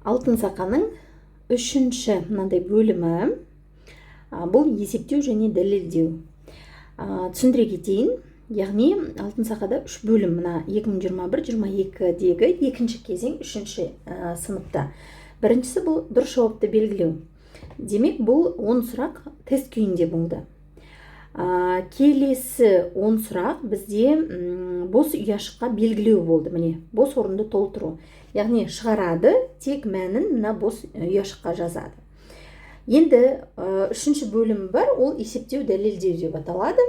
Алтын сақаның үшінші мынандай бөлімі бұл есептеу және дәлелдеу. Түсіндіре кетейін. Яғни алтын сақада үш бөлім, мына 2021-22-дегі екінші кезең үшінші сыныпта. Біріншісі бұл дұрыс жауапты белгілеу. Демек, бұл 10 сұрақ тест күйінде болды. Келесі 10 сұрақ бізде бос ұяшыққа белгілеу болды. Міне, бос орынды толтыру. Яғни шығарады, тек мәнін мына бос ұяшыққа жазады. Енді үшінші бөлім бар, ол есептеу дәлелдеу деп аталады.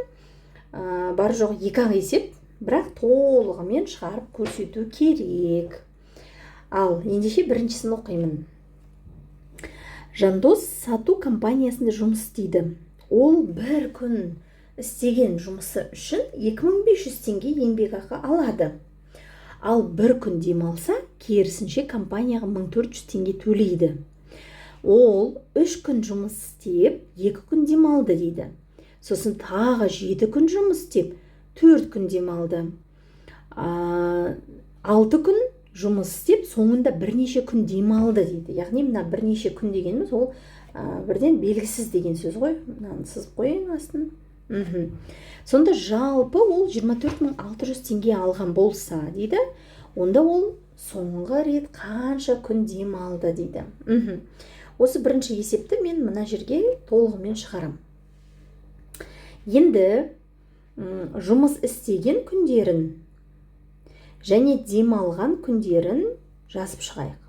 Бар жоқ екі-ақ есеп, бірақ толығымен шығарып көрсету керек. Ал ендеше біріншісін оқимын. Жандос сату компаниясында жұмыс істейді. Ол бір күн істеген жұмысы үшін 2500 теңге еңбекақы алады. Ал бір күн демалса, керісінше компанияға 1400 теңге төлейді. Ол 3 күн жұмыс істеп, 2 күн демалды дейді. Сосын тағы 7 күн жұмыс істеп, 4 күн демалды. 6 күн жұмыс істеп, соңында бірнеше күн демалды дейді. Яғни мына бірнеше күн дегеніміз ол бірден белгісіз деген сөз ғой. Мынаны сызып қойын астын. Сонда жалпы ол 24600 теңге алған болса дейді, онда ол соңғы рет қанша күн демалды дейді. Осы бірінші есепті мен мына жерге толығымен шығарам. Енді жұмыс істеген күндерін және демалған күндерін жазып шығайық.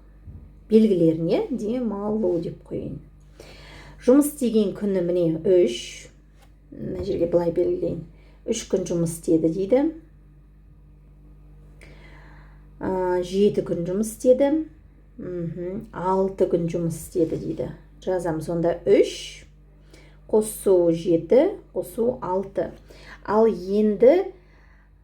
Белгілеріне демалу деп қойын. Жұмыс істеген күні міне 3. Мына жерге былай белгілейін. 3 күн жұмыс істеді дейді. 7 күн жұмыс істеді. 6 күн жұмыс істеді дейді. Жазам сонда 3, қосу 7, қосу 6. Ал енді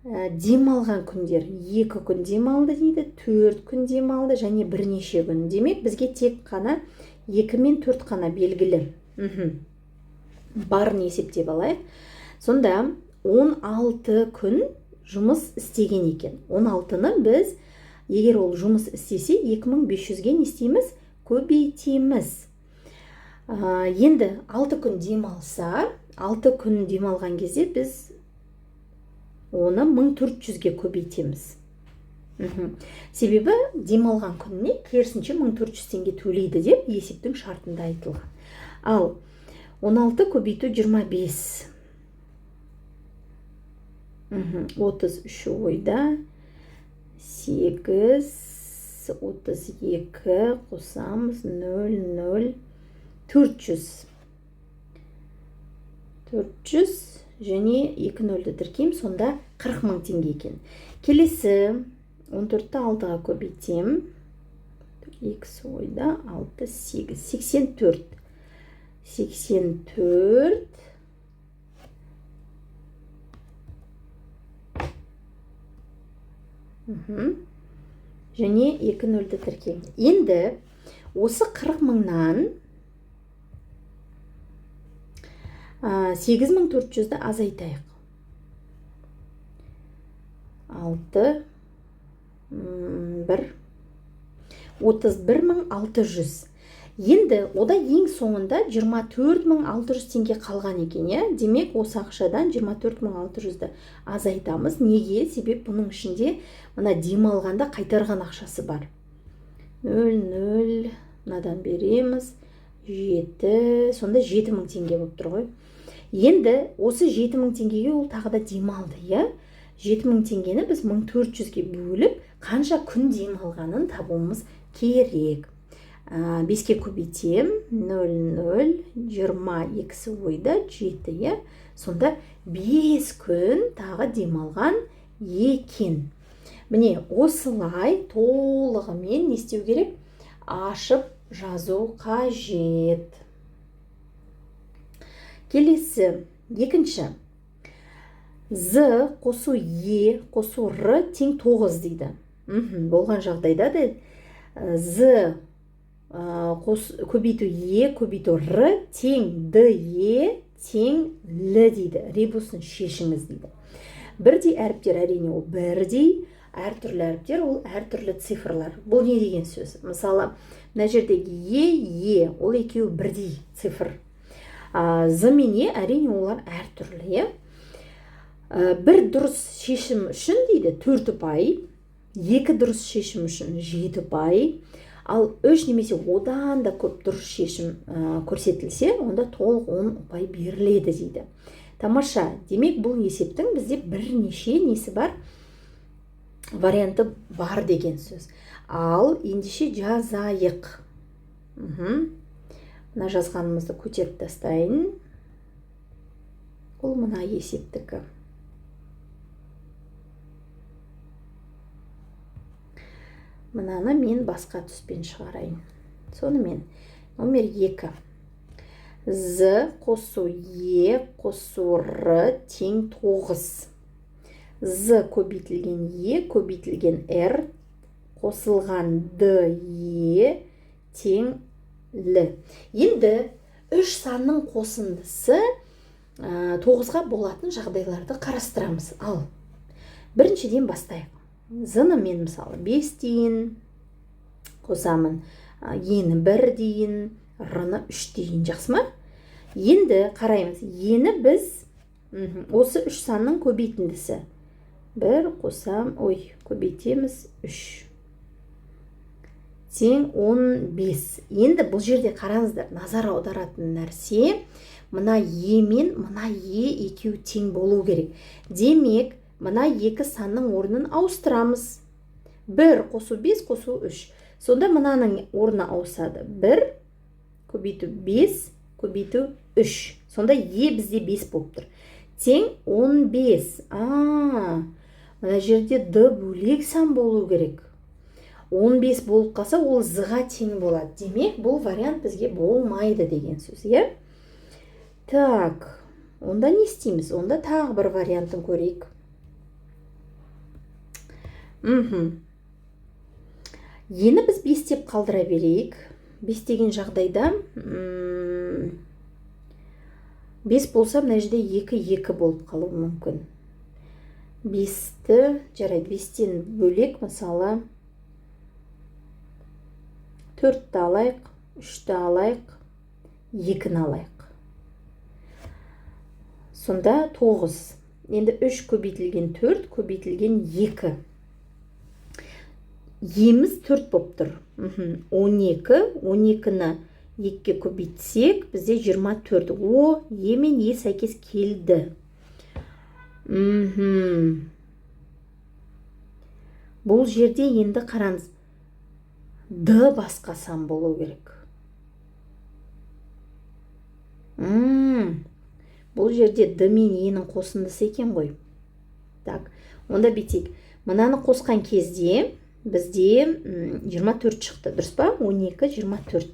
демалған күндер 2 күн демалды дейді, 4 күн демалды және бірнеше күн. Демек, бізге тек қана 2 мен 4 қана белгілі. Барын есептеп алайық. Сонда 16 күн жұмыс істеген екен. 16-ны біз, егер ол жұмыс істесе, 2500-ге не істейміз? Көбейтеміз. Енді 6 күн демалса, 6 күн демалған кезде біз оны 1400-ге көбейтеміз. Себебі демалған күніне керісінше 1400 теңге төлейді деп есептің шартында айтылған. Ал 16 көбейту 25. 33 ойда 8, 32 қосамыз 0, 0, 400. 400 және 2 нөлді тіркейм, сонда 40 мың теңге екен. Келесі 14-ті 6-ға көбейтем. 2 ойда 6, 8, 84. 84 және 2 нөлді тіркейм. Енді осы 40 мыңнан 8400-ді азайтайық. 6, 1, 31600. Енді ода ең соңында 24600 теңге қалған екен. Демек, осы ақшадан 24600-ді азайтамыз. Неге? Себеп бұның ішінде мына демалғанда қайтарған ақшасы бар. 0, 0, мынадан береміз. 7, сонда 7000 теңге болып тұр ғой. Енді осы 7000 теңгеге ол тағы да демалды. 7000 теңгені біз 1400-ге бөліп, қанша күн демалғанын табуымыз керек. 5-ке көбейтем, 0, 0, 22 ойда 7, сонда 5 күн тағы демалған екен. Міне, осылай толығымен не істеу керек? Ашып жазу қажет. Келесі, екінші. З қосу Е қосу Р тең 9 дейді. Болған жағдайда да З көбейту Е көбейту Р тең ДЕ тең Л дейді. Ребусын шешіңіз дейді. Бірдей әріптер әрине ол бірдей, әртүрлі әріптер, ол әртүрлі цифрлар. Бұл не деген сөз? Мысалы, мына жердегі ол екеуі бірдей цифр. З мен әрине олар әртүрлі. Бір дұрыс шешім үшін дейді 4 ұпай, 2 дұрыс шешім үшін 7 ұпай, ал 3 немесе одан да көп дұрыс шешім көрсетілсе, онда толық 10 ұпай беріледі дейді. Тамаша. Демек, бұл есептің бізде бірнеше несі бар? Варианты бар деген сөз. Ал ендеше жазайық. Мына жазғанымызды көтеріп тастайын. Ол мына есептікі. Мынаны мен басқа түспен шығарайын. Сонымен, номер 2. З қосу Е қосу Р тең 9. З көбейтілген Е көбейтілген Р қосылған Д Е тең Л. Енді 3 санның қосындысы 9-ға болатын жағдайларды қарастырамыз. Ал, біріншіден бастайық. З-ны мен мысалы 5 дейін қосамын, Е-ні 1 дейін, Р-ны 3 дейін, жақсы ма? Енді қараймыз. Е-ні біз осы 3 санның көбейтіндісі. 1 қосам, көбейтеміз 3. Тең 15. Енді бұл жерде қараңыздар, назар аударатын нәрсе, мына Е мен мына Е екеуі тең болу керек. Демек, мына 2 санның орнын ауыстырамыз. 1 қосу 5 қосу 3. Сонда мынаның орны ауысады. 1 көбейту 5 көбейту 3. Сонда Е бізде 5 болып тұр. Тең 15. Мына жерде Д бөлек сан болу керек. 15 болып қалса, ол З-ға тең болады. Демек, бұл вариант бізге болмайды деген сөз, е? Так, онда не істейміз? Онда тағы бір вариантын көрейік. Ені біз 5 деп қалдыра берейік. 5 деген жағдайда 5 болса, мына жерде 2 болып қалуы мүмкін. 5-ті, жарайды, 5-тен бөлек, мысалы, 4-ті алайық, 3-ті алайық, 2-ні алайық. Сонда 9. Енді 3 көбейтілген 4, көбейтілген 2. Еміз 4 болып тұр. 12. 12-ні 2-ке көбейтсек, бізде 24. Е мен Е сәйкес келді. Бұл жерде енді қараңыз. Д басқа сан болу керек. Бұл жерде Д мен Е-нің қосындысы екен ғой. Так, онда бетек. Мынаны қосқан кезде бізде 24 шықты. Дұрыс па? 12, 24.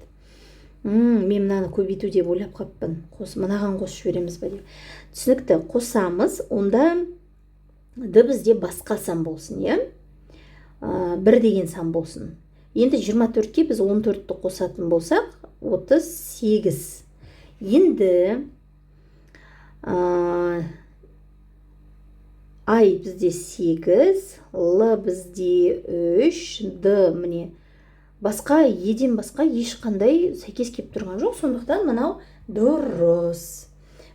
Мен мынаны көбейту деп ойлап қаппын. Мынаған қосып жібереміз ба деп. Түсінікті, қосамыз. Онда Д бізде басқа сан болсын, е? 1 деген сан болсын. Енді 24-ке біз 14-ті қосатын болсақ, 38. Енді ай бізде 8, Л бізде 3, Д міне басқа, Еден басқа ешқандай сәйкес кеп тұрған жоқ, сондықтан мынау дұрыс.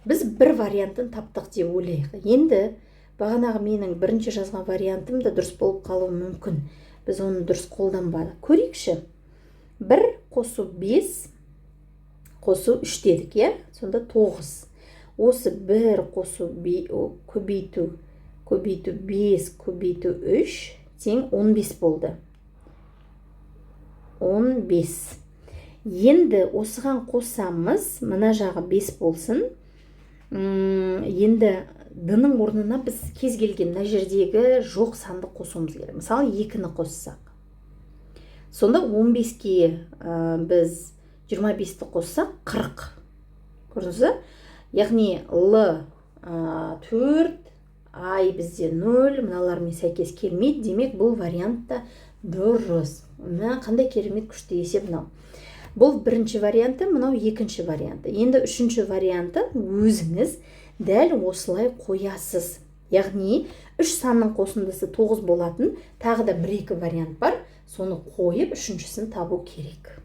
Біз бір вариантын таптық деп ойлайық. Енді бағанағы менің бірінші жазған вариантым да дұрыс болып қалуы мүмкін. Біз оны дұрыс қолданбадық. Көрейікші. 1 қосу 5 қосу 3 дедік, е? Сонда 9. Осы 1 қосу көбейту 5 көбейту 3 тең 15 болды. 15. Енді осыған қосамыз, мына жағы 5 болсын. Енді Д-ның орнына біз кез келген мына жердегі жоқ санды қосуымыз керек. Мысалы, 2-ні қоссақ. Сонда 15-ке біз 25-ті қоссақ 40. Көрдіңіз? Яғни Л 4, ай бізде 0, мыналармен сәйкес келмейді. Демек, бұл вариантта дұрыс. Қандай керемет күшті есеп мынау. Бұл бірінші варианты, мынау екінші варианты. Енді үшінші варианты өзіңіз дәл осылай қоясыз. яғни 3 санның қосындысы 9 болатын тағы да 1-2 вариант бар, соны қойып үшіншісін табу керек.